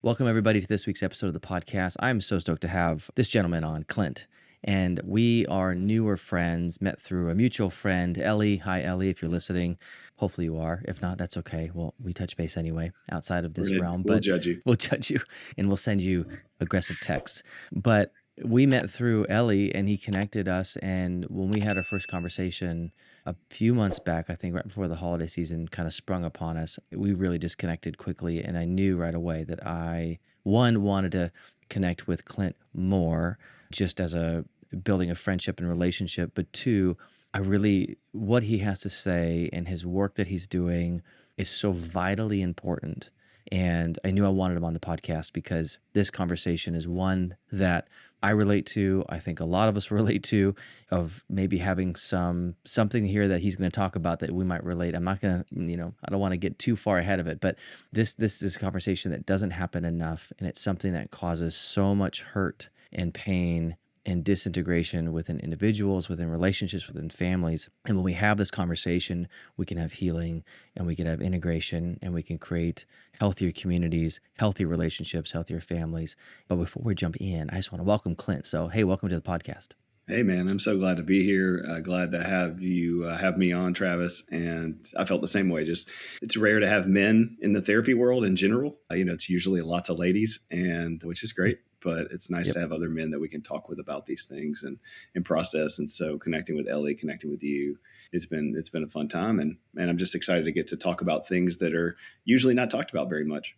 Welcome, everybody, to this week's episode of the podcast. I'm so stoked to have this gentleman on, Clint. And we are newer friends, met through a mutual friend, Ellie. Hi, Ellie, if you're listening. Hopefully you are. If not, that's okay. Well, we touch base anyway outside of this realm, We'll but judge you. we'll judge you and we'll send you aggressive texts. But we met through Ellie and he connected us. And when we had our first conversation a few months back, I think right before the holiday season kind of sprung upon us, we really just connected quickly. And I knew right away that I, one, wanted to connect with Clint more just as a building a friendship and relationship. But two, I really, what he has to say and his work that he's doing is so vitally important. And I knew I wanted him on the podcast because this conversation is one that I relate to. I think a lot of us relate to, of maybe having something here that he's going to talk about that we might relate. I'm not going to, I don't want to get too far ahead of it, but this is a conversation that doesn't happen enough. And it's something that causes so much hurt and pain and disintegration within individuals, within relationships, within families. And when we have this conversation, we can have healing and we can have integration and we can create healthier communities, healthier relationships, healthier families. But before we jump in, I just want to welcome Clint. So, hey, welcome to the podcast. Hey, man, I'm so glad to be here. Glad to have you have me on, Travis. And I felt the same way. Just it's rare to have men in the therapy world in general. It's usually lots of ladies, and which is great. But it's nice to have other men that we can talk with about these things and process. And so connecting with Ellie, connecting with you, it's been a fun time. And I'm just excited to get to talk about things that are usually not talked about very much.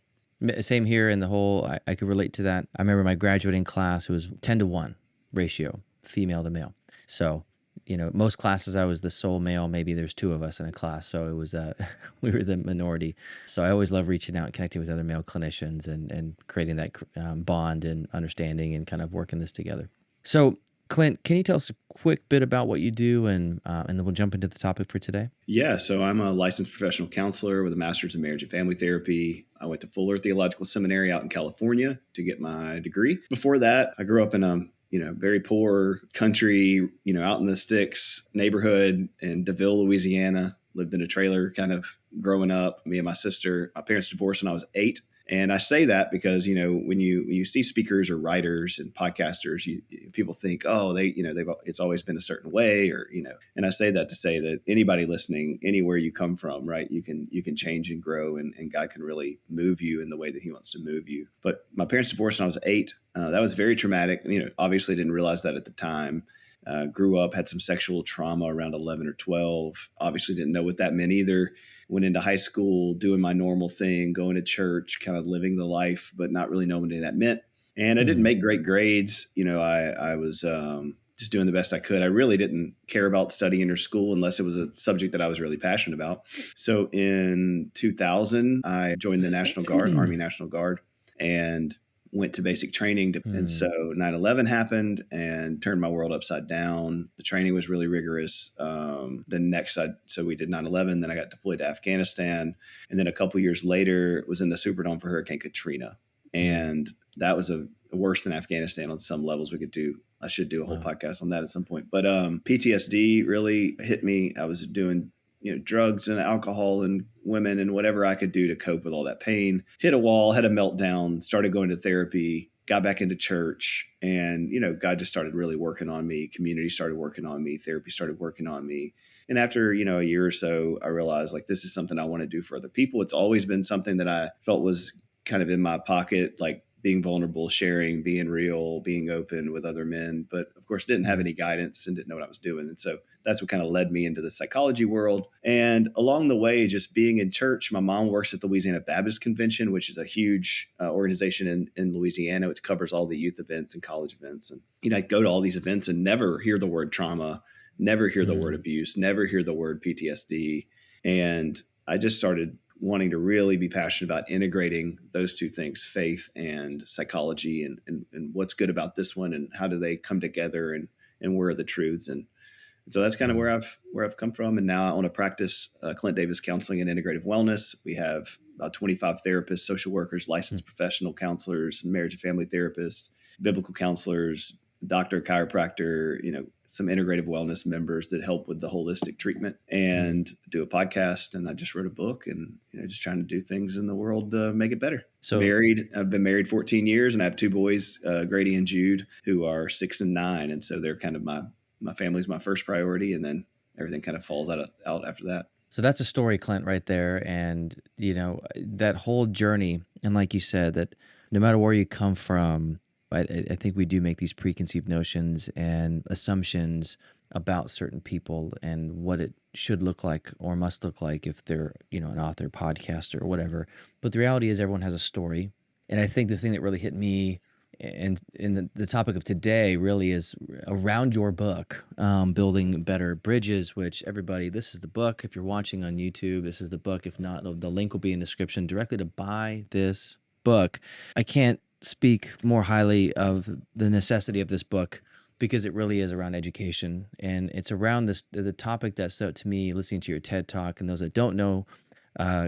Same here. And the whole, I could relate to that. I remember my graduating class, it was 10-1 ratio, female to male. So, most classes I was the sole male. Maybe there's two of us in a class. So it was, we were the minority. So I always love reaching out and connecting with other male clinicians and creating that bond and understanding and kind of working this together. So Clint, can you tell us a quick bit about what you do and then we'll jump into the topic for today? Yeah, so I'm a licensed professional counselor with a master's in marriage and family therapy. I went to Fuller Theological Seminary out in California to get my degree. Before that, I grew up in a very poor country, out in the sticks neighborhood in DeVille, Louisiana. Lived in a trailer kind of growing up. Me and my sister, my parents divorced when I was 8. And I say that because, when you see speakers or writers and podcasters, people think, oh, it's always been a certain way and I say that to say that anybody listening, anywhere you come from, right, you can change and grow and God can really move you in the way that he wants to move you. But my parents divorced when I was 8. That was very traumatic. Obviously didn't realize that at the time. Grew up, had some sexual trauma around 11 or 12. Obviously didn't know what that meant either. Went into high school, doing my normal thing, going to church, kind of living the life, but not really knowing what that meant. And I didn't make great grades. I was just doing the best I could. I really didn't care about studying or school unless it was a subject that I was really passionate about. So in 2000, I joined the National Guard, Army National Guard, and went to basic training. And so 9/11 happened and turned my world upside down. The training was really rigorous. So we did 9/11. Then I got deployed to Afghanistan. And then a couple years later was in the Superdome for Hurricane Katrina. And that was worse than Afghanistan on some levels. I should do a whole podcast on that at some point. But PTSD really hit me. I was doing drugs and alcohol and women and whatever I could do to cope with all that pain. Hit a wall, had a meltdown, started going to therapy, got back into church. And, God just started really working on me. Community started working on me. Therapy started working on me. And after, a year or so, I realized this is something I want to do for other people. It's always been something that I felt was kind of in my pocket, being vulnerable, sharing, being real, being open with other men. But of course, didn't have any guidance and didn't know what I was doing. And so that's what kind of led me into the psychology world. And along the way, just being in church, my mom works at the Louisiana Baptist Convention, which is a huge organization in Louisiana, which covers all the youth events and college events. And, I'd go to all these events and never hear the word trauma, never hear the word abuse, never hear the word PTSD. And I just started wanting to really be passionate about integrating those two things, faith and psychology, and what's good about this one and how do they come together and where are the truths. And so that's kind of where I've come from. And now I own a practice, Clint Davis Counseling and Integrative Wellness. We have about 25 therapists, social workers, licensed professional counselors, marriage and family therapists, biblical counselors, doctor, chiropractor, some integrative wellness members that help with the holistic treatment, Mm. and do a podcast. And I just wrote a book, and just trying to do things in the world to make it better. So I've been married 14 years, and I have two boys, Grady and Jude, who are 6 and 9. And so they're kind of my family's my first priority, and then everything kind of falls out after that. So that's a story, Clint, right there. And, that whole journey. And like you said, that no matter where you come from, I think we do make these preconceived notions and assumptions about certain people and what it should look like or must look like if they're, an author, podcaster, or whatever. But the reality is everyone has a story. And I think the thing that really hit me and in the topic of today really is around your book, Building Better Bridges, which everybody, this is the book. If you're watching on YouTube, this is the book. If not, the link will be in the description directly to buy this book. I can't speak more highly of the necessity of this book because it really is around education. And it's around the topic that stood out to me listening to your TED Talk. And those that don't know,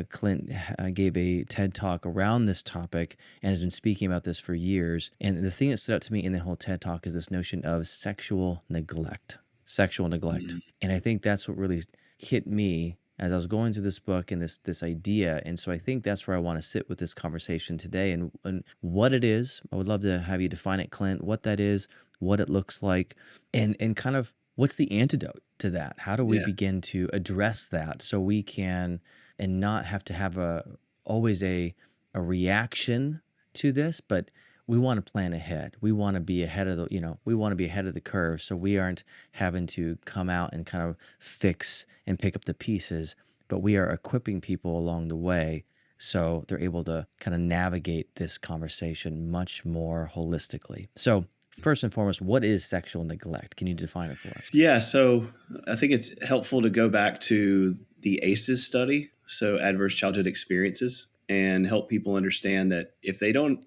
Clint gave a TED Talk around this topic and has been speaking about this for years. And the thing that stood out to me in the whole TED Talk is this notion of sexual neglect. Sexual neglect. Mm. And I think that's what really hit me as I was going through this book and this idea. And so I think that's where I want to sit with this conversation today and what it is. I would love to have you define it, Clint, what that is, what it looks like, and kind of what's the antidote to that? How do we Yeah. begin to address that so we can and not have to have always a reaction to this, but we want to plan ahead. We want to be ahead of we want to be ahead of the curve so we aren't having to come out and kind of fix and pick up the pieces, but we are equipping people along the way so they're able to kind of navigate this conversation much more holistically. So, first and foremost, what is sexual neglect? Can you define it for us? Yeah. So I think it's helpful to go back to the ACEs study, so adverse childhood experiences, and help people understand that if they don't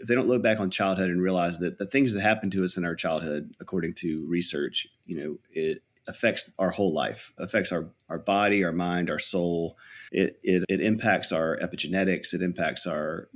look back on childhood and realize that the things that happened to us in our childhood, according to research, it affects our whole life, affects our body, our mind, our soul. It impacts our epigenetics. It impacts our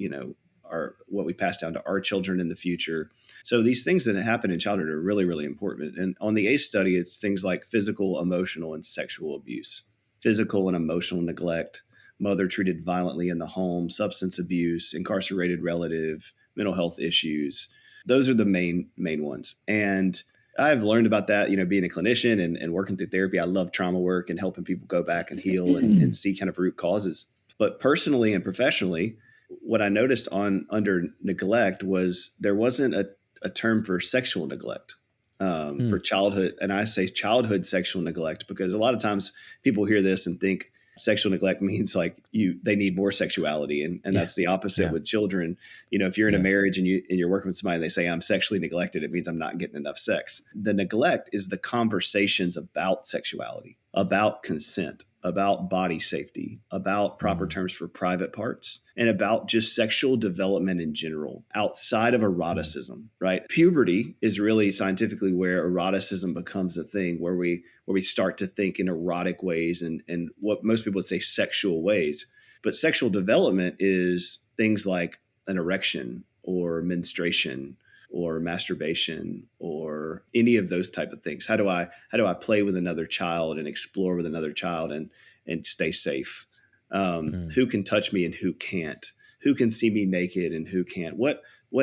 what we pass down to our children in the future. So these things that happen in childhood are really, really important. And on the ACE study, it's things like physical, emotional, and sexual abuse, physical and emotional neglect, mother treated violently in the home, substance abuse, incarcerated relative, mental health issues. Those are the main ones. And I've learned about that, being a clinician and working through therapy. I love trauma work and helping people go back and heal and see kind of root causes. But personally and professionally, what I noticed under neglect was there wasn't a term for sexual neglect, Hmm. for childhood. And I say childhood sexual neglect because a lot of times people hear this and think sexual neglect means like they need more sexuality. And Yeah. that's the opposite Yeah. with children. If you're in a Yeah. marriage and you're working with somebody and they say I'm sexually neglected, it means I'm not getting enough sex. The neglect is the conversations about sexuality, about consent, about body safety, about proper Mm. terms for private parts, and about just sexual development in general outside of Mm. eroticism, right? Puberty is really scientifically where eroticism becomes a thing, where we start to think in erotic ways and what most people would say sexual ways. But sexual development is things like an erection or menstruation or masturbation or any of those type of things. How do I play with another child and explore with another child and stay safe? Mm. Who can touch me and who can't? Who can see me naked and who can't? What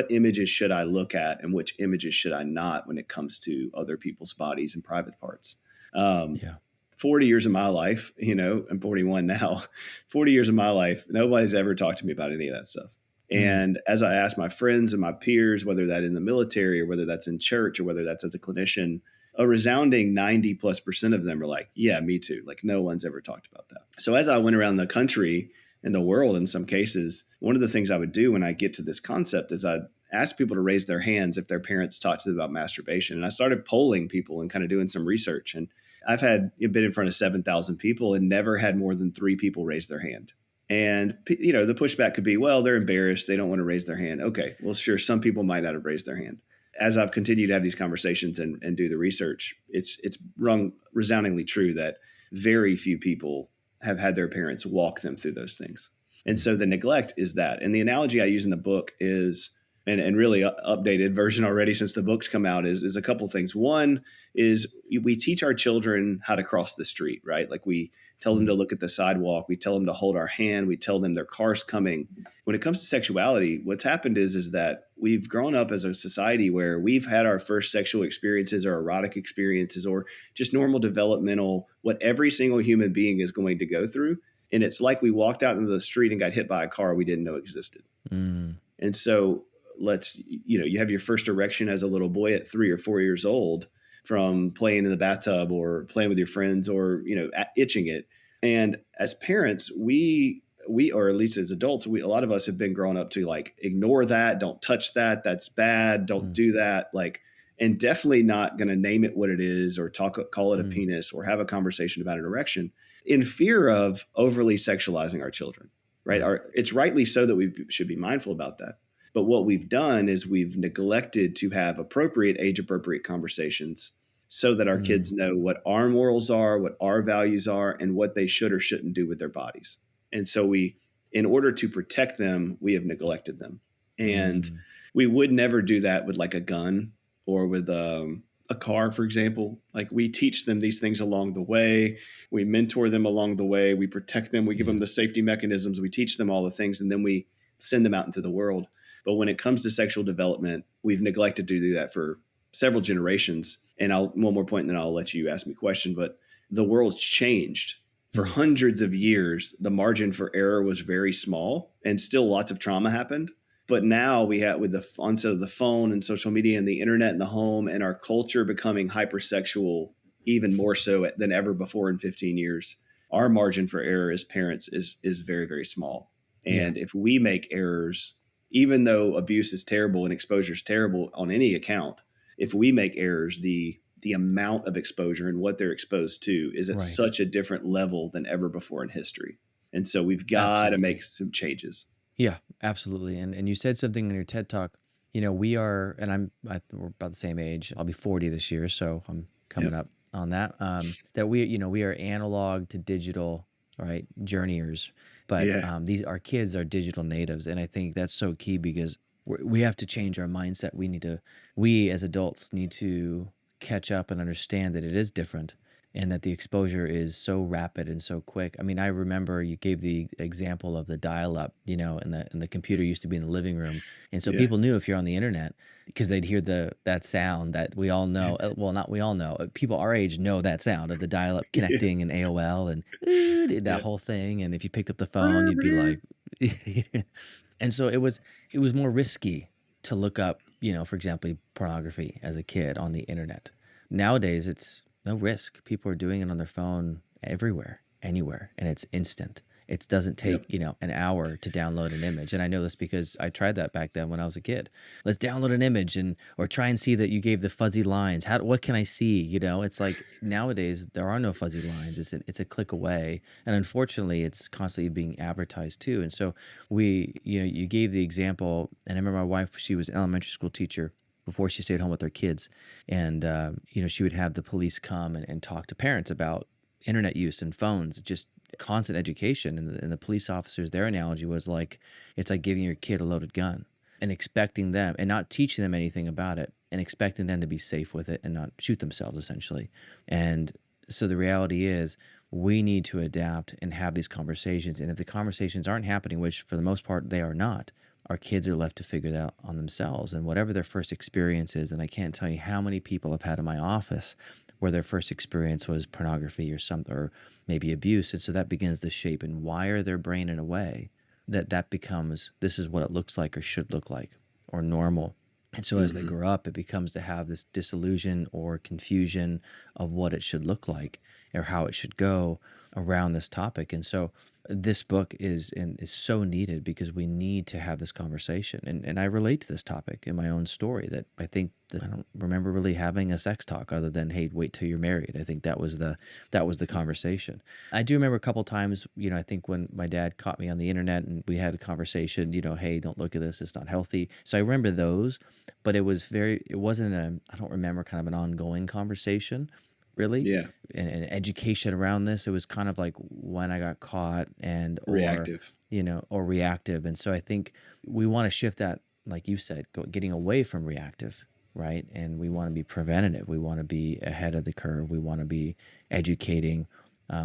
images should I look at and which images should I not when it comes to other people's bodies and private parts? Um, Yeah. 40 years of my life, I'm 41 now. 40 years of my life, nobody's ever talked to me about any of that stuff. Mm. And as I ask my friends and my peers, whether that in the military or whether that's in church or whether that's as a clinician, a resounding 90+% of them are like, yeah, me too. Like no one's ever talked about that. So as I went around the country and the world in some cases, one of the things I would do when I get to this concept is I'd ask people to raise their hands if their parents talked to them about masturbation. And I started polling people and kind of doing some research. And I've been in front of 7,000 people and never had more than 3 people raise their hand. And the pushback could be, well, they're embarrassed, they don't want to raise their hand. Okay, well, sure, some people might not have raised their hand. As I've continued to have these conversations and do the research, it's rung resoundingly true that very few people have had their parents walk them through those things. And Mm. so the neglect is that. And the analogy I use in the book is and really updated version already since the books come out is a couple things. One is we teach our children how to cross the street, right? Like we tell them Mm, to look at the sidewalk, we tell them to hold our hand, we tell them their car's coming. When it comes to sexuality, what's happened is that we've grown up as a society where we've had our first sexual experiences or erotic experiences or just normal developmental what every single human being is going to go through. And it's like we walked out into the street and got hit by a car we didn't know existed. mm, And so you have your first erection as a little boy at 3 or 4 years old from playing in the bathtub or playing with your friends or, itching it. And as parents, or at least as adults, a lot of us have been grown up to like, ignore that, don't touch that, that's bad, don't mm, do that. Like, and definitely not going to name it what it is or call it a mm, penis or have a conversation about an erection in fear of overly sexualizing our children, right? right. It's rightly so that we should be mindful about that. But what we've done is we've neglected to have age appropriate conversations so that our Mm, kids know what our morals are, what our values are, and what they should or shouldn't do with their bodies. And so in order to protect them, we have neglected them. And mm, we would never do that with like a gun or with a car, for example. Like we teach them these things along the way. We mentor them along the way. We protect them. We give yeah. them the safety mechanisms. We teach them all the things, and then we send them out into the world. But when it comes to sexual development, we've neglected to do that for several generations. And one more point, and then I'll let you ask me a question. But the world's changed. For Mm, hundreds of years, the margin for error was very small, and still lots of trauma happened. But now we have, with the onset of the phone and social media and the internet and the home and our culture becoming hypersexual even more so than ever before in 15 years, our margin for error as parents is very, very small. yeah. And if we make errors, even though abuse is terrible and exposure is terrible on any account, if we make errors, the amount of exposure and what they're exposed to is at Right. such a different level than ever before in history. And so we've got to make Absolutely. some changes. Yeah, absolutely. And you said something in your TED talk. We are, and we're about the same age. I'll be 40 this year, so I'm coming Yep. up on that. That we are analog to digital, right, journeyers. But Yeah. these our kids are digital natives, and I think that's so key because we have to change our mindset. We as adults need to catch up and understand that it is different and that the exposure is so rapid and so quick. I mean, I remember you gave the example of the dial-up, and the computer used to be in the living room, and so Yeah. people knew if you're on the internet because they'd hear that sound that we all know. Well, not we all know. People our age know that sound of the dial-up Yeah. connecting and AOL and that Yeah. whole thing. And if you picked up the phone, you'd be like, and so it was more risky to look up, for example, pornography as a kid on the internet. Nowadays, it's no risk. People are doing it on their phone everywhere, anywhere, and it's instant. It doesn't take, Yep. an hour to download an image. And I know this because I tried that back then when I was a kid. Let's download an image or try and see that you gave the fuzzy lines. What can I see? It's like nowadays there are no fuzzy lines. It's a click away. And unfortunately, it's constantly being advertised too. And so you gave the example, and I remember my wife, she was an elementary school teacher before she stayed home with her kids. And, she would have the police come and talk to parents about internet use and phones, just constant education. And the police officers, their analogy was like, it's like giving your kid a loaded gun and expecting them and not teaching them anything about it and expecting them to be safe with it and not shoot themselves, essentially. And so the reality is, we need to adapt and have these conversations. And if the conversations aren't happening, which for the most part they are not, our kids are left to figure that out on themselves and whatever their first experience is. And I can't tell you how many people I've had in my office where their first experience was pornography or something, or maybe abuse. And so that begins to shape and wire their brain in a way that becomes, this is what it looks like or should look like or normal. And so as they Hmm. grow up, it becomes to have this disillusion or confusion of what it should look like or how it should go around this topic. And so this book is so needed because we need to have this conversation. And I relate to this topic in my own story that I think that I don't remember really having a sex talk other than, hey, wait till you're married. I think that was the conversation. I do remember a couple times, I think when my dad caught me on the internet and we had a conversation, hey, don't look at this, it's not healthy. So I remember those, but it wasn't I don't remember kind of an ongoing conversation really, Yeah. and education around this. It was kind of like when I got caught or Reactive. or reactive. And so I think we want to shift that like you said, getting away from reactive, right? And we want to be preventative. We want to be ahead of the curve. We want to be educating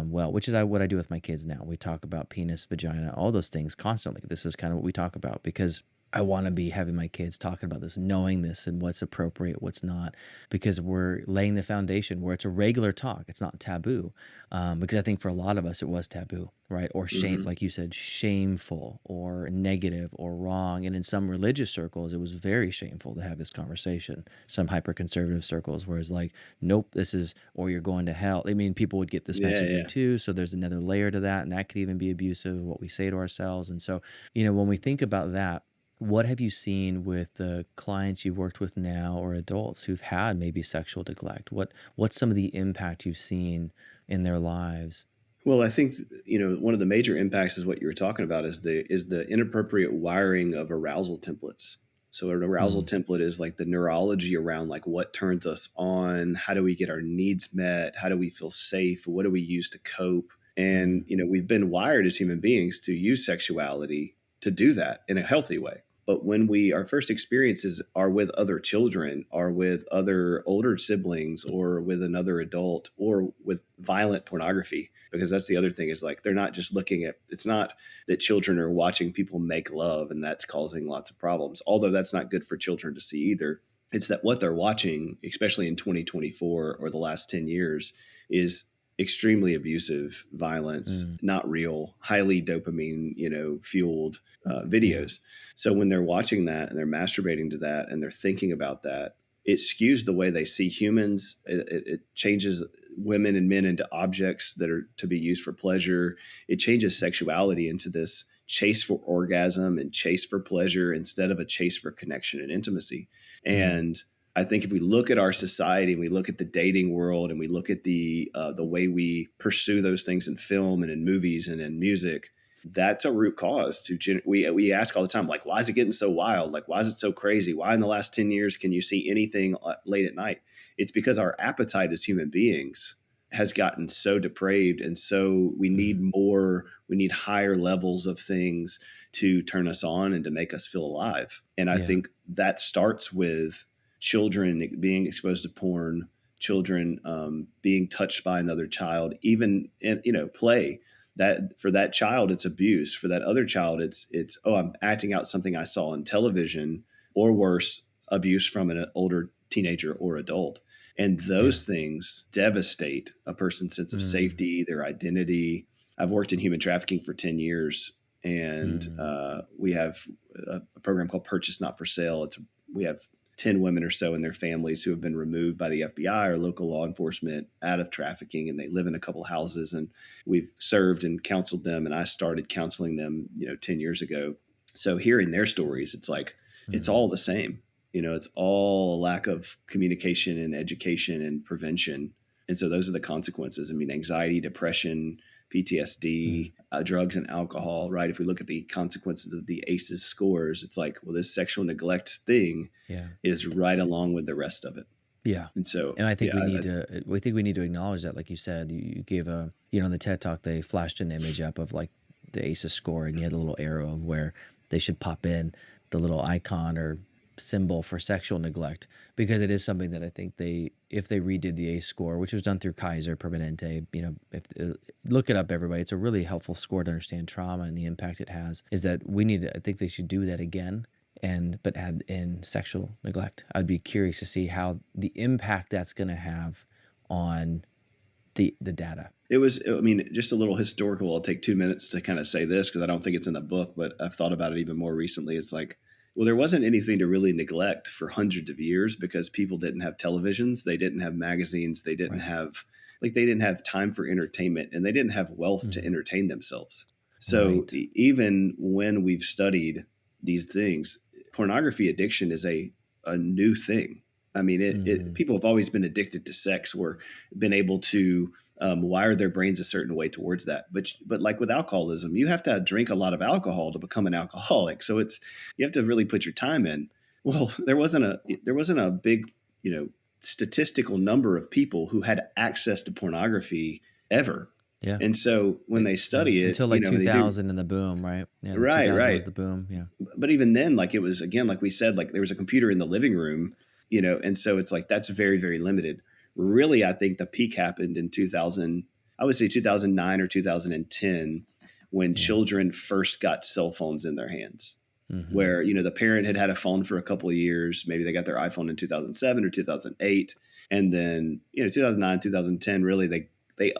well, which is what I do with my kids now. We talk about penis, vagina, all those things constantly. This is kind of what we talk about because I want to be having my kids talking about this, knowing this and what's appropriate, what's not, because we're laying the foundation where it's a regular talk. It's not taboo. Because I think for a lot of us, it was taboo, right? Or shame, Hmm. like you said, shameful or negative or wrong. And in some religious circles, it was very shameful to have this conversation. Some hyper conservative circles, where it's like, nope, this is, or you're going to hell. I mean, people would get this Yeah, messaging yeah. too. So there's another layer to that. And that could even be abusive, what we say to ourselves. And so, when we think about that, what have you seen with the clients you've worked with now or adults who've had maybe sexual neglect? What's some of the impact you've seen in their lives? Well, I think one of the major impacts is what you were talking about is the inappropriate wiring of arousal templates. So an arousal Mm, template is like the neurology around like what turns us on, how do we get our needs met, how do we feel safe, what do we use to cope? And mm, we've been wired as human beings to use sexuality to do that in a healthy way. But when our first experiences are with other children, are with other older siblings, or with another adult, or with violent pornography, because that's the other thing is like they're not just looking at, it's not that children are watching people make love and that's causing lots of problems, although that's not good for children to see either. It's that what they're watching, especially in 2024 or the last 10 years, is extremely abusive violence, mm, not real, highly dopamine, fueled yeah, videos. So when they're watching that and they're masturbating to that and they're thinking about that, it skews the way they see humans. It changes women and men into objects that are to be used for pleasure. It changes sexuality into this chase for orgasm and chase for pleasure instead of a chase for connection and intimacy. mm, And I think if we look at our society and we look at the dating world and we look at the way we pursue those things in film and in movies and in music, that's a root cause to we ask all the time, like, why is it getting so wild? Like, why is it so crazy? Why in the last 10 years can you see anything late at night? It's because our appetite as human beings has gotten so depraved, and so mm, we need higher levels of things to turn us on and to make us feel alive. And I yeah, think that starts with children being exposed to porn, children being touched by another child, even in play. That for that child it's abuse, for that other child it's oh, I'm acting out something I saw on television, or worse, abuse from an older teenager or adult. And yeah, those things devastate a person's sense of mm, safety, their identity. I've worked in human trafficking for 10 years, and mm, we have a program called Purchase Not for Sale. We have 10 women or so and their families who have been removed by the FBI or local law enforcement out of trafficking, and they live in a couple houses, and we've served and counseled them, and I started counseling them 10 years ago. So hearing their stories, it's like it's mm, all the same. It's all a lack of communication and education and prevention. And so those are the consequences. I mean, anxiety, depression, mm, PTSD, drugs and alcohol, right? If we look at the consequences of the ACEs scores, it's like, well, this sexual neglect thing yeah. is right along with the rest of it. Yeah. And so, And I think yeah, we think we need to acknowledge that, like you said, you gave in the TED talk, they flashed an image up of like the ACEs score, and you had a little arrow of where they should pop in the little icon or symbol for sexual neglect, because it is something that I think if they redid the ACE score, which was done through Kaiser Permanente, if look it up, everybody, it's a really helpful score to understand trauma and the impact it has, is that I think they should do that again, but add in sexual neglect. I'd be curious to see how the impact that's going to have on the data. it was, I mean, just a little historical. I'll take 2 minutes to kind of say this because I don't think it's in the book, but I've thought about it even more recently. It's like, well, there wasn't anything to really neglect for hundreds of years because people didn't have televisions, they didn't have magazines, Right. they didn't have time for entertainment, and they didn't have wealth to Mm, entertain themselves. So right. even when we've studied these things, pornography addiction is a new thing. I mean, Mm, people have always been addicted to sex or been able to wire their brains a certain way towards that. But like with alcoholism, you have to drink a lot of alcohol to become an alcoholic. So you have to really put your time in. Well, there wasn't a big statistical number of people who had access to pornography ever. Yeah. And so when they Yeah. study it, Until like and they do, 2000 and the boom, right? Yeah, the right, 2000 was right. the boom. Yeah. But even then, like it was, again, like we said, like there was a computer in the living room, and so it's like that's very, very limited. Really, I think the peak happened in 2000, I would say 2009 or 2010, when Yeah. children first got cell phones in their hands, Mhm. where, the parent had had a phone for a couple of years. Maybe they got their iPhone in 2007 or 2008. And then, 2009, 2010, really, they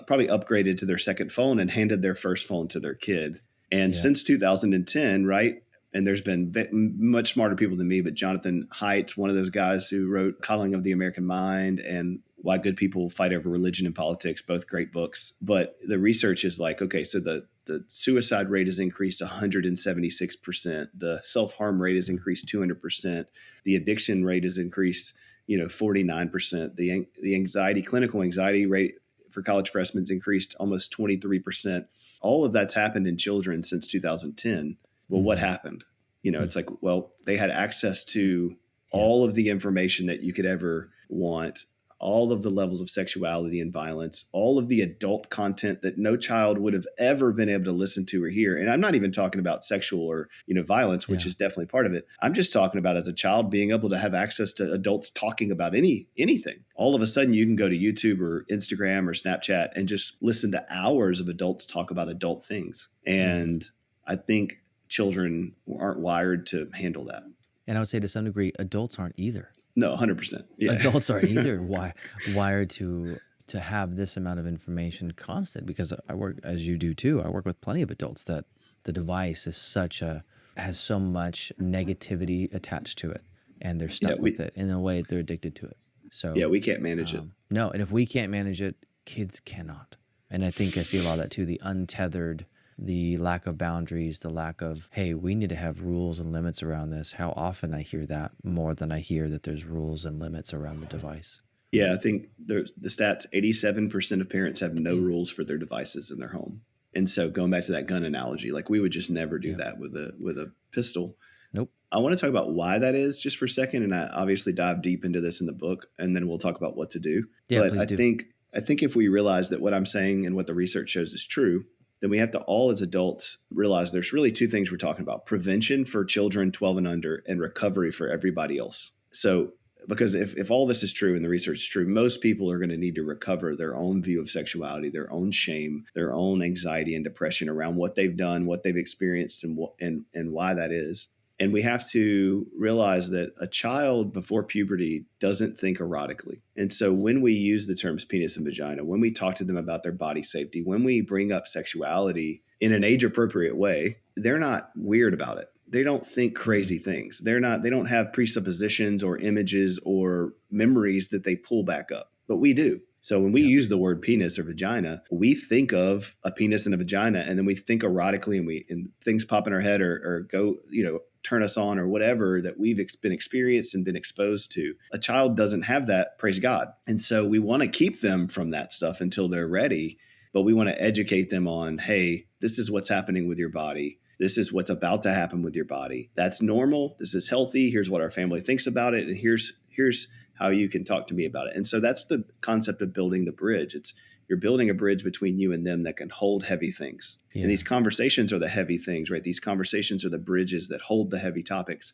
probably upgraded to their second phone and handed their first phone to their kid. And Yeah. since 2010, right? And there's been much smarter people than me, but Jonathan Haidt, one of those guys who wrote Coddling of the American Mind and Why Good People Fight Over Religion and Politics, both great books. But the research is like, okay, so the suicide rate has increased 176%. The self-harm rate has increased 200%. The addiction rate has increased, 49%. The clinical anxiety rate for college freshmen has increased almost 23%. All of that's happened in children since 2010. Well, what Mhm. happened? Hmm. It's like, well, they had access to Yeah. all of the information that you could ever want, all of the levels of sexuality and violence, all of the adult content that no child would have ever been able to listen to or hear. And I'm not even talking about sexual or, violence, which Yeah. is definitely part of it. I'm just talking about as a child being able to have access to adults talking about anything. All of a sudden you can go to YouTube or Instagram or Snapchat and just listen to hours of adults talk about adult things. Mhm. And I think children aren't wired to handle that. And I would say to some degree, adults aren't either. No, 100%. Yeah. Adults aren't either wired to have this amount of information constant, because I work, as you do too, I work with plenty of adults that the device is has so much negativity attached to it, and they're Yeah, stuck with it in a way, they're addicted to it. So we can't manage it. no, and if we can't manage it, kids cannot. And I think I see a lot of that too, the untethered, the lack of boundaries, the lack of, hey, we need to have rules and limits around this. How often I hear that more than I hear that there's rules and limits around the device. Yeah, I think the stats, 87% of parents have no rules for their devices in their home. And so going back to that gun analogy, like we would just never do Yeah. that with a pistol. Nope. I want to talk about why that is just for a second, and I obviously dive deep into this in the book, and then we'll talk about what to do. Yeah, But please do. I think if we realize that what I'm saying and what the research shows is true, then we have to all as adults realize there's really two things we're talking about: prevention for children 12 and under, and recovery for everybody else. So because if all this is true and the research is true, most people are going to need to recover their own view of sexuality, their own shame, their own anxiety and depression around what they've done, what they've experienced, and why that is. And we have to realize that a child before puberty doesn't think erotically. And so when we use the terms penis and vagina, when we talk to them about their body safety, when we bring up sexuality in an age appropriate way, they're not weird about it. They don't think crazy things. They don't have presuppositions or images or memories that they pull back up, but we do. So when we Yeah. use the word penis or vagina, we think of a penis and a vagina, and then we think erotically, and things pop in our head or go, turn us on or whatever that we've been experienced and been exposed to. A child doesn't have that, praise God. And so we want to keep them from that stuff until they're ready, but we want to educate them on, hey, this is what's happening with your body. This is what's about to happen with your body. That's normal. This is healthy. Here's what our family thinks about it. And here's how you can talk to me about it. And so that's the concept of building the bridge. You're building a bridge between you and them that can hold heavy things. Yeah. And these conversations are the heavy things, right? These conversations are the bridges that hold the heavy topics.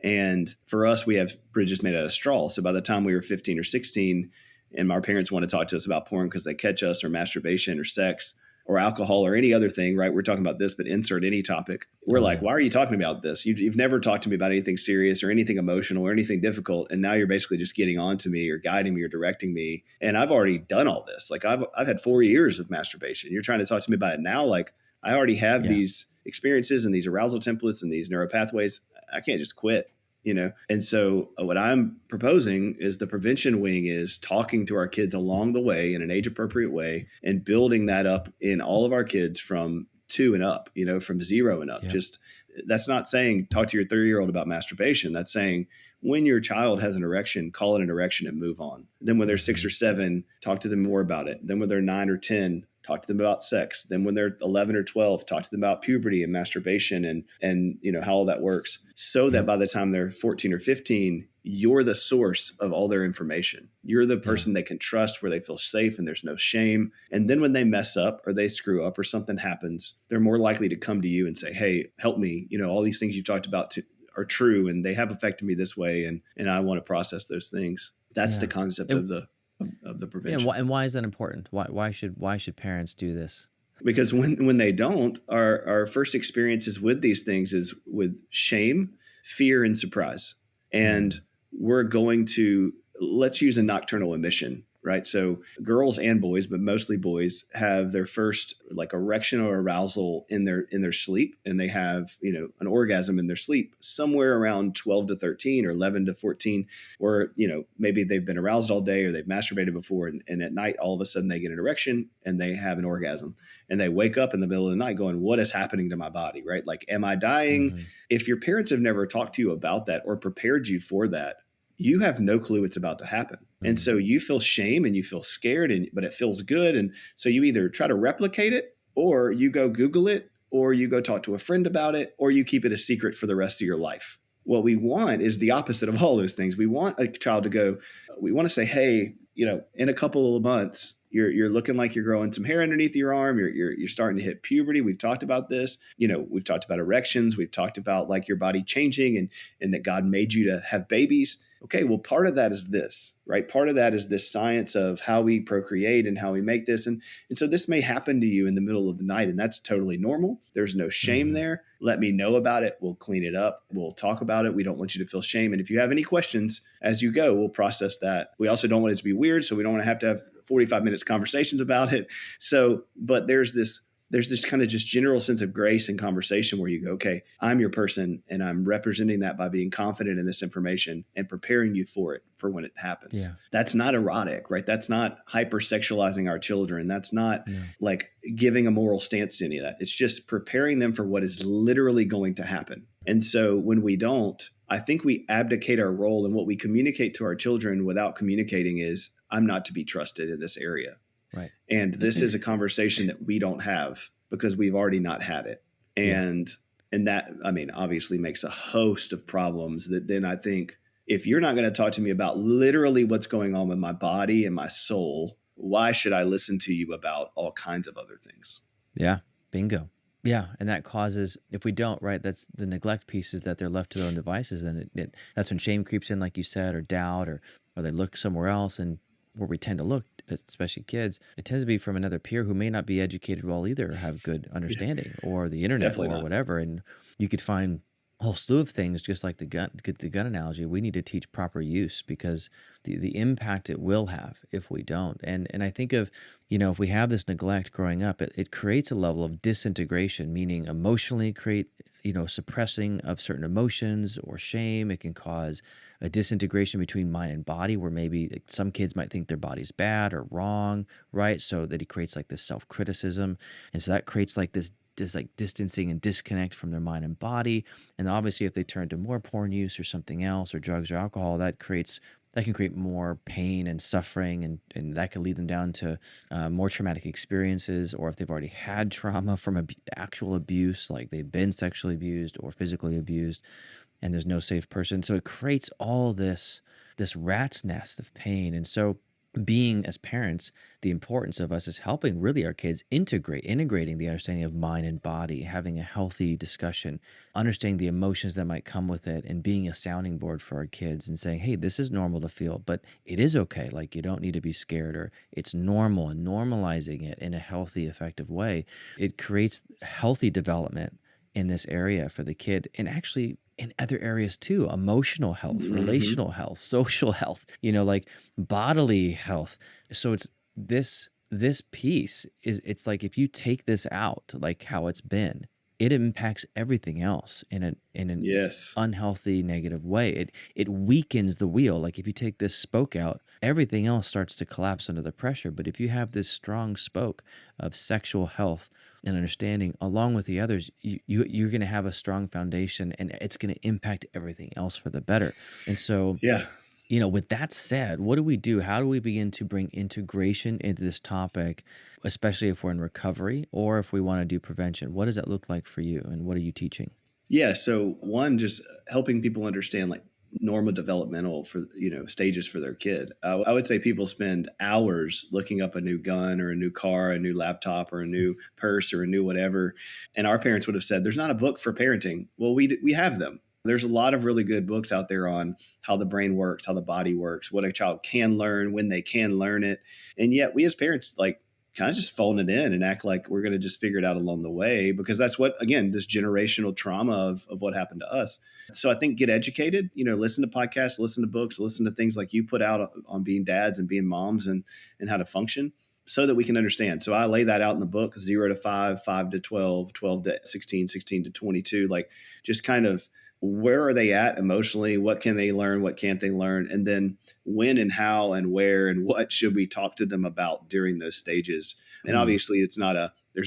And for us, we have bridges made out of straw. So by the time we were 15 or 16, and our parents want to talk to us about porn because they catch us, or masturbation or sex or alcohol or any other thing, right? We're talking about this, but insert any topic. We're like, Yeah. why are you talking about this? You've never talked to me about anything serious or anything emotional or anything difficult. And now you're basically just getting on to me or guiding me or directing me. And I've already done all this. Like I've had 4 years of masturbation. You're trying to talk to me about it now. Like I already have Yeah. these experiences and these arousal templates and these neuropathways. I can't just quit. And so what I'm proposing is the prevention wing is talking to our kids along the way in an age appropriate way and building that up in all of our kids from 2 and up, from 0 and up. Yeah. Just that's not saying talk to your 3-year-old about masturbation. That's saying when your child has an erection, call it an erection and move on. Then when they're 6 or 7, talk to them more about it. Then when they're 9 or 10, talk to them about sex. Then when they're 11 or 12, talk to them about puberty and masturbation and how all that works, so that by the time they're 14 or 15, you're the source of all their information. You're the Yeah. person they can trust, where they feel safe and there's no shame. And then when they mess up or they screw up or something happens, they're more likely to come to you and say, hey, help me. All these things you've talked about are true, and they have affected me this way. And I want to process those things. That's the Yeah. concept It, of the yeah. prevention. And why is that important? Why should parents do this? Because when they don't, our first experiences with these things is with shame, fear, and surprise. And Mm. we're going to, let's use a nocturnal emission, right? So girls and boys, but mostly boys, have their first like erection or arousal in their sleep, and they have an orgasm in their sleep somewhere around 12 to 13 or 11 to 14, or maybe they've been aroused all day or they've masturbated before, and at night all of a sudden they get an erection and they have an orgasm, and they wake up in the middle of the night going, what is happening to my body, right? Like, am I dying? Hmm. If your parents have never talked to you about that or prepared you for that, you have no clue it's about to happen. And Mm. so you feel shame and you feel scared, but it feels good. And so you either try to replicate it, or you go Google it, or you go talk to a friend about it, or you keep it a secret for the rest of your life. What we want is the opposite of all those things. We want a child to go, we want to say, hey, in a couple of months, you're looking like you're growing some hair underneath your arm. You're starting to hit puberty. We've talked about this. We've talked about erections. We've talked about like your body changing, and that God made you to have babies. Okay, well, part of that is this, right? Part of that is this science of how we procreate and how we make this. And so this may happen to you in the middle of the night, and that's totally normal. There's no shame Hmm. there. Let me know about it. We'll clean it up. We'll talk about it. We don't want you to feel shame. And if you have any questions as you go, we'll process that. We also don't want it to be weird, so we don't want to have 45 minutes conversations about it. So, but there's this kind of just general sense of grace and conversation where you go, okay, I'm your person, and I'm representing that by being confident in this information and preparing you for it for when it happens. Yeah. That's not erotic, right? That's not hypersexualizing our children. That's not No. like giving a moral stance to any of that. It's just preparing them for what is literally going to happen. And so when we don't, I think we abdicate our role, and what we communicate to our children without communicating is, I'm not to be trusted in this area. Right. And this is a conversation that we don't have because we've already not had it. Yeah. And that, I mean, obviously makes a host of problems that then I think, if you're not going to talk to me about literally what's going on with my body and my soul, why should I listen to you about all kinds of other things? Yeah. Bingo. Yeah. And that causes, if we don't, right, that's the neglect pieces, that they're left to their own devices. And that's when shame creeps in, like you said, or doubt, or they look somewhere else. And where we tend to look, especially kids, it tends to be from another peer who may not be educated well either, or have good Yeah, understanding, or the internet, definitely or not. whatever. And you could find a whole slew of things, just like the gun analogy. We need to teach proper use, because the impact it will have if we don't. And I think of, if we have this neglect growing up, it creates a level of disintegration, meaning emotionally create, suppressing of certain emotions or shame. It can cause a disintegration between mind and body, where maybe like, some kids might think their body's bad or wrong, right? So that it creates like this self-criticism. And so that creates like this like distancing and disconnect from their mind and body. And obviously if they turn to more porn use or something else, or drugs or alcohol, that can create more pain and suffering, and that can lead them down to more traumatic experiences. Or if they've already had trauma from actual abuse, like they've been sexually abused or physically abused, and there's no safe person. So it creates all this rat's nest of pain. And so being as parents, the importance of us is helping really our kids integrating the understanding of mind and body, having a healthy discussion, understanding the emotions that might come with it, and being a sounding board for our kids and saying, hey, this is normal to feel, but it is okay. Like, you don't need to be scared, or it's normal, and normalizing it in a healthy, effective way. It creates healthy development in this area for the kid, and actually in other areas too: emotional health, Mm-hmm. relational health, social health, like bodily health. So it's this piece is, it's like, if you take this out, like how it's been, it impacts everything else in an Yes. unhealthy, negative way. It weakens the wheel. Like, if you take this spoke out, everything else starts to collapse under the pressure. But if you have this strong spoke of sexual health and understanding along with the others, you're going to have a strong foundation, and it's going to impact everything else for the better. And so, Yeah. with that said, what do we do? How do we begin to bring integration into this topic, especially if we're in recovery or if we want to do prevention? What does that look like for you, and what are you teaching? Yeah. So one, just helping people understand, like, normal developmental for stages for their kid. I would say people spend hours looking up a new gun or a new car, a new laptop or a new purse or a new whatever, and our parents would have said, "There's not a book for parenting." Well, we have them. There's a lot of really good books out there on how the brain works, how the body works, what a child can learn, when they can learn it, and yet we as parents like kind of just phone it in and act like we're going to just figure it out along the way, because that's what, again, this generational trauma of what happened to us. So I think get educated, listen to podcasts, listen to books, listen to things like you put out on being dads and being moms and how to function so that we can understand. So I lay that out in the book, 0 to 5, 5 to 12, 12 to 16, 16 to 22, like just kind of where are they at emotionally? What can they learn? What can't they learn? And then when and how and where and what should we talk to them about during those stages? And Mm, obviously there's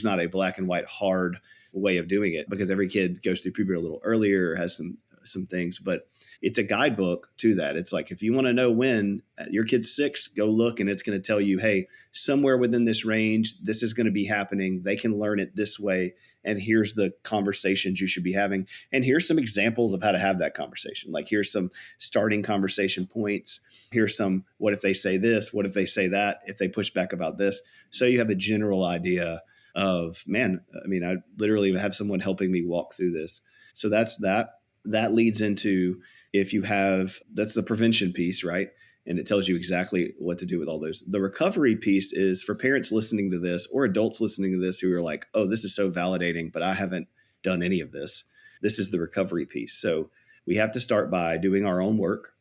not a black and white hard way of doing it, because every kid goes through puberty a little earlier, has some things, but it's a guidebook to that. It's like, if you want to know when your kid's 6, go look, and it's going to tell you, hey, somewhere within this range, this is going to be happening. They can learn it this way. And here's the conversations you should be having. And here's some examples of how to have that conversation. Like, here's some starting conversation points. Here's some, what if they say this? What if they say that? If they push back about this? So you have a general idea of, man, I mean, I literally have someone helping me walk through this. So that's that. That leads into, if you have, that's the prevention piece, right? And it tells you exactly what to do with all those. The recovery piece is for parents listening to this or adults listening to this who are like, oh, this is so validating, but I haven't done any of this. This is the recovery piece. So we have to start by doing our own work,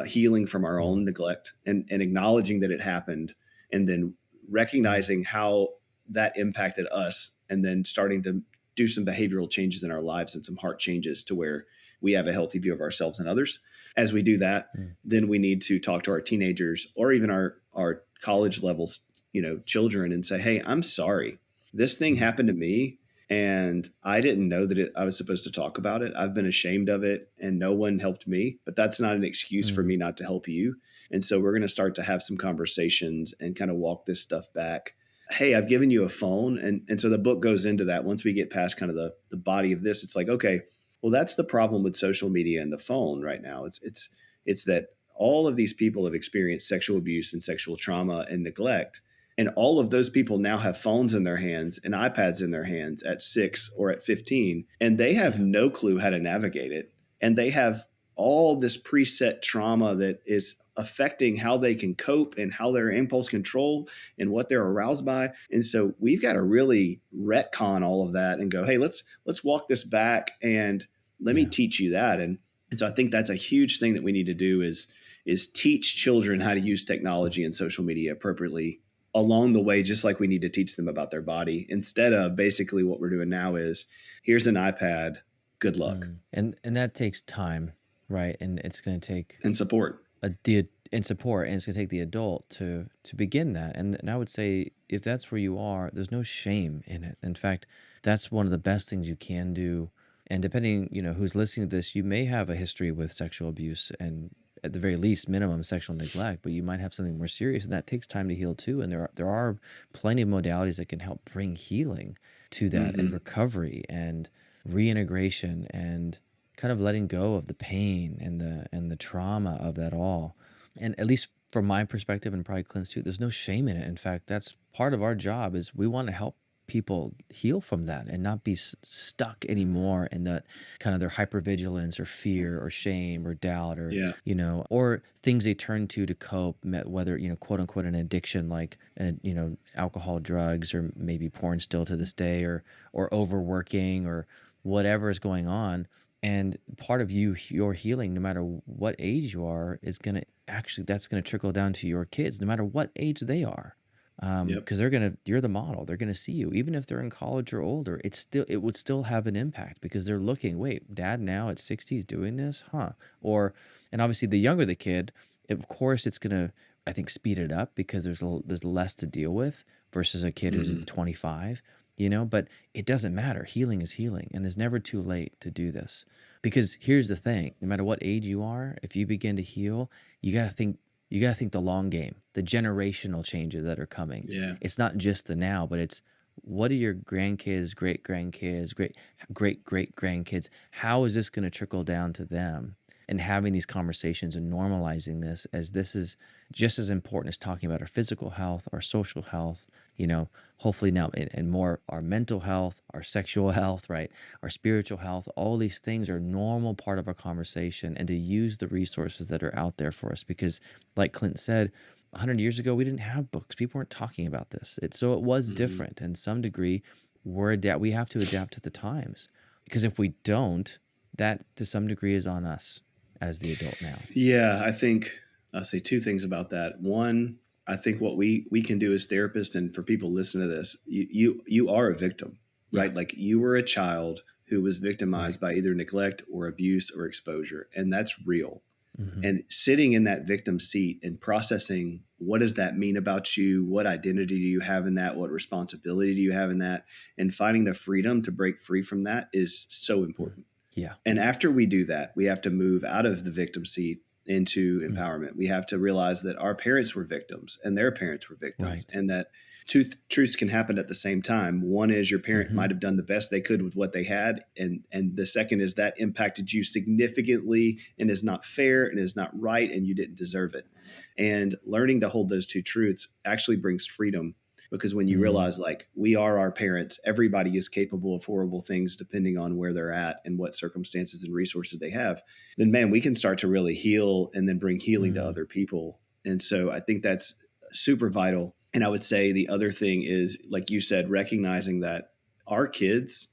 healing from our mm, own neglect, and acknowledging that it happened, and then mm, recognizing how that impacted us, and then starting to do some behavioral changes in our lives and some heart changes to where we have a healthy view of ourselves and others. As we do that, mm, then we need to talk to our teenagers or even our college levels, children, and say, hey, I'm sorry. This thing mm, happened to me, and I didn't know that I was supposed to talk about it. I've been ashamed of it, and no one helped me, but that's not an excuse for mm, me not to help you. And so we're going to start to have some conversations and kind of walk this stuff back. Hey, I've given you a phone. And so the book goes into that. Once we get past kind of the body of this, it's like, okay, well, that's the problem with social media and the phone right now. It's that all of these people have experienced sexual abuse and sexual trauma and neglect. And all of those people now have phones in their hands and iPads in their hands at 6 or at 15, and they have yeah, no clue how to navigate it. And they have all this preset trauma that is affecting how they can cope and how their impulse control and what they're aroused by. And so we've got to really retcon all of that and go, hey, let's walk this back, and let me yeah. teach you that. And so I think that's a huge thing that we need to do is teach children how to use technology and social media appropriately along the way, just like we need to teach them about their body, instead of basically what we're doing now is, here's an iPad, good luck, Mm. And that takes time, right? And it's going to take and support. and support, and it's going to take the adult to begin that. And I would say, if that's where you are, there's no shame in it. In fact, that's one of the best things you can do. And depending, who's listening to this, you may have a history with sexual abuse, and at the very least minimum sexual neglect, but you might have something more serious, and that takes time to heal too. And there are plenty of modalities that can help bring healing to that, and Mm-hmm. recovery and reintegration, and kind of letting go of the pain and the trauma of that all. And at least from my perspective, and probably Clint's too, there's no shame in it. In fact, that's part of our job, is we want to help people heal from that and not be stuck anymore in that kind of their hypervigilance or fear or shame or doubt, or Yeah. or things they turn to cope, whether quote unquote an addiction, like alcohol, drugs, or maybe porn still to this day, or overworking, or whatever is going on. And part of your healing, no matter what age you are, is going to actually, that's going to trickle down to your kids, no matter what age they are. Yep. Because you're the model. They're going to see you, even if they're in college or older. It would still have an impact, because they're looking, wait, dad now at 60 is doing this, huh? And obviously the younger the kid, of course, it's going to, I think, speed it up, because there's less to deal with versus a kid who's Mm-hmm. 25, but it doesn't matter. Healing is healing, and there's never too late to do this. Because here's the thing, no matter what age you are, if you begin to heal, you got to think you got to think the long game, the generational changes that are coming. Yeah. It's not just the now, but it's, what are your grandkids, great grandkids, great great great grandkids? How is this going to trickle down to them? and having these conversations and normalizing this, as this is just as important as talking about our physical health, our social health, hopefully now, and more our mental health, our sexual health, right? Our spiritual health, all these things are normal part of our conversation, and to use the resources that are out there for us. Because like Clint said, 100 years ago, we didn't have books. People weren't talking about this. So it was Mhm. different. And some degree, we have to adapt to the times. Because if we don't, that to some degree is on us as the adult now. Yeah, I think I'll say two things about that. One, I think what we can do as therapists, and for people listening to this, you are a victim, Yeah. right? Like you were a child who was Right. victimized by either neglect or abuse or exposure, and that's real. Hmm. And sitting in that victim seat and processing, what does that mean about you? What identity do you have in that? What responsibility do you have in that? And finding the freedom to break free from that is so Hmm. important. Yeah. And after we do that, we have to move out of the victim seat into Mm. empowerment. We have to realize that our parents were victims and their parents were victims, Right. and that two truths can happen at the same time. One is your parent Hmm. might have done the best they could with what they had, and the second is that impacted you significantly and is not fair and is not right, and you didn't deserve it. And learning to hold those two truths actually brings freedom, because when you Mm. realize like we are our parents, everybody is capable of horrible things depending on where they're at and what circumstances and resources they have, then man, we can start to really heal and then bring healing to Mm. other people. And so I think that's super vital. And I would say the other thing is, like you said, recognizing that our kids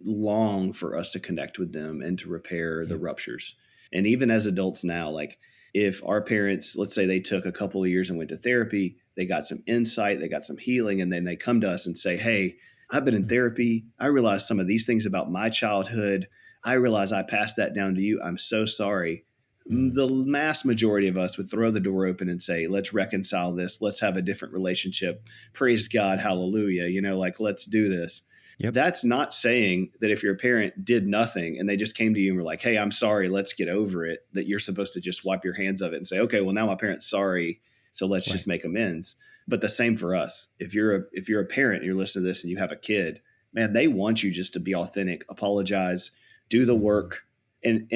long for us to connect with them and to repair the Yep. ruptures. And even as adults now, like if our parents, let's say they took a couple of years and went to therapy, they got some insight, they got some healing, and then they come to us and say, "Hey, I've been in Mm. therapy. I realized some of these things about my childhood. I realize I passed that down to you. I'm so sorry." Mm. The mass majority of us would throw the door open and say, "Let's reconcile this. Let's have a different relationship. Praise God. Hallelujah. Like let's do this." Yep. That's not saying that if your parent did nothing and they just came to you and were like, "Hey, I'm sorry, let's get over it," that you're supposed to just wipe your hands of it and say, "Okay, well now my parent's sorry, so let's just Right. make amends." But the same for us. If you're a parent and you're listening to this and you have a kid, man, they want you just to be authentic, apologize, do the Hmm. work. And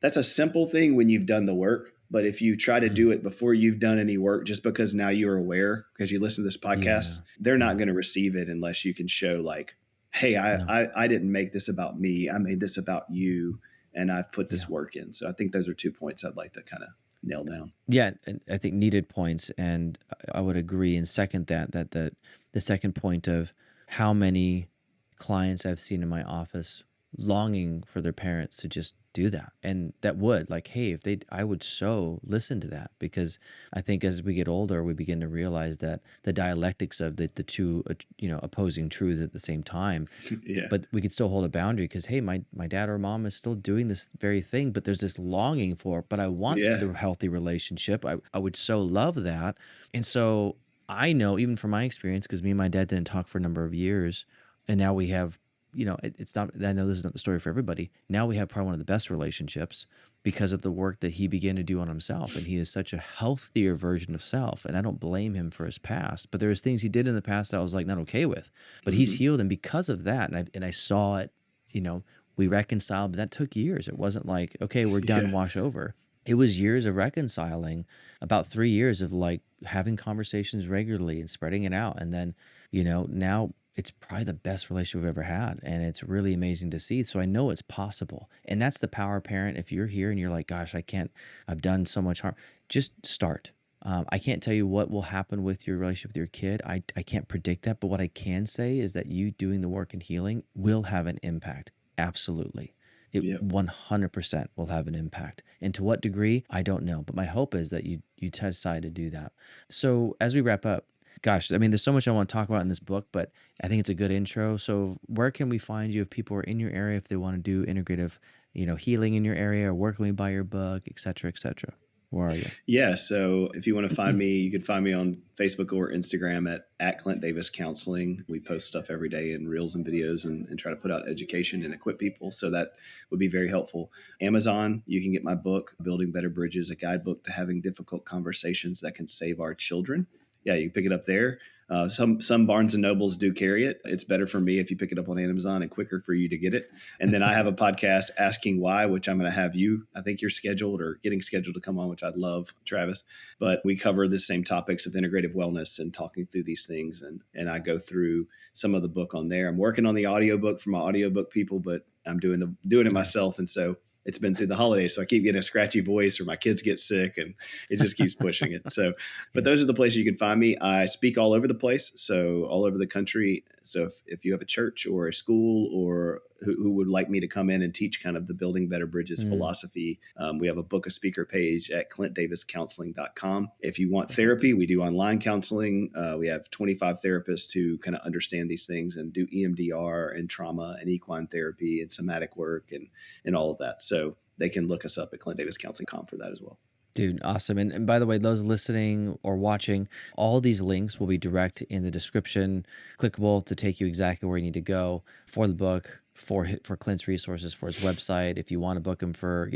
that's a simple thing when you've done the work. But if you try to Mm. do it before you've done any work, just because now you're aware, because you listen to this podcast, Yeah. they're not Yeah. going to receive it unless you can show, like, hey, No. I didn't make this about me. I made this about you, and I've put this Yeah. work in. So I think those are 2 points I'd like to kind of nail down. Yeah, and I think needed points, and I would agree and second that the second point of how many clients I've seen in my office longing for their parents to just do that, and that would like, hey, if they, I would so listen to that, because I think as we get older, we begin to realize that the dialectics of the two opposing truths at the same time, Yeah. but we could still hold a boundary because hey, my dad or mom is still doing this very thing, but there's this longing for it, but I want Yeah. the healthy relationship. I would so love that. And so I know, even from my experience, because me and my dad didn't talk for a number of years, and now we have, it's not, I know this is not the story for everybody, now we have probably one of the best relationships because of the work that he began to do on himself, and he is such a healthier version of self, and I don't blame him for his past, but there's things he did in the past that I was like not okay with, but he's Hmm. healed, and because of that, and I saw it, you know, we reconciled, but that took years. It wasn't like, okay, we're done, Yeah. wash over. It was years of reconciling, about 3 years of like having conversations regularly and spreading it out. And then, now it's probably the best relationship we've ever had. And it's really amazing to see. So I know it's possible. And that's the power parent. If you're here and you're like, gosh, I can't, I've done so much harm, just start. I can't tell you what will happen with your relationship with your kid. I can't predict that. But what I can say is that you doing the work and healing will have an impact. Absolutely. It Yep. 100% will have an impact. And to what degree, I don't know. But my hope is that you decide to do that. So as we wrap up, gosh, I mean, there's so much I want to talk about in this book, but I think it's a good intro. So where can we find you if people are in your area, if they want to do integrative, healing in your area, or where can we buy your book, et cetera, et cetera? Where are you? Yeah. So if you want to find me, you can find me on Facebook or Instagram at Clint Davis Counseling. We post stuff every day in reels and videos, and try to put out education and equip people. So that would be very helpful. Amazon, you can get my book, Building Better Bridges, a guidebook to having difficult conversations that can save our children. Yeah, you can pick it up there. Some Barnes and Nobles do carry it. It's better for me if you pick it up on Amazon and quicker for you to get it. And then I have a podcast, Asking Why, which I'm going to have you. I think you're scheduled or getting scheduled to come on, which I'd love, Travis. But we cover the same topics of integrative wellness and talking through these things. And I go through some of the book on there. I'm working on the audiobook for my audiobook people, but I'm doing it Nice. myself. And so it's been through the holidays. So I keep getting a scratchy voice or my kids get sick and it just keeps pushing it. So, but Yeah. those are the places you can find me. I speak all over the place. So all over the country. So if you have a church or a school or who would like me to come in and teach kind of the building better bridges Mm, philosophy, we have a book a speaker page at clintdaviscounseling.com. If you want perfect. therapy, we do online counseling. We have 25 therapists who kind of understand these things and do EMDR and trauma and equine therapy and somatic work and all of that. So they can look us up at clintdaviscounseling.com for that as well. Dude, awesome. And by the way, those listening or watching, all these links will be direct in the description, clickable to take you exactly where you need to go for the book, for Clint's resources, for his website. If you want to book him for,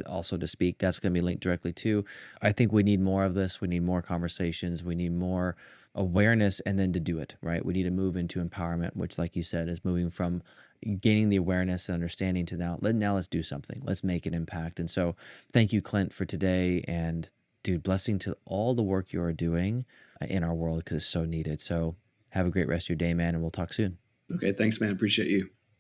also to speak, that's going to be linked directly to. I think we need more of this. We need more conversations. We need more awareness and then to do it, right? We need to move into empowerment, which, like you said, is moving from gaining the awareness and understanding to now let's do something. Let's make an impact. And so thank you, Clint, for today. And dude, blessing to all the work you are doing in our world because it's so needed. So have a great rest of your day, man. And we'll talk soon. Okay. Thanks, man. Appreciate you.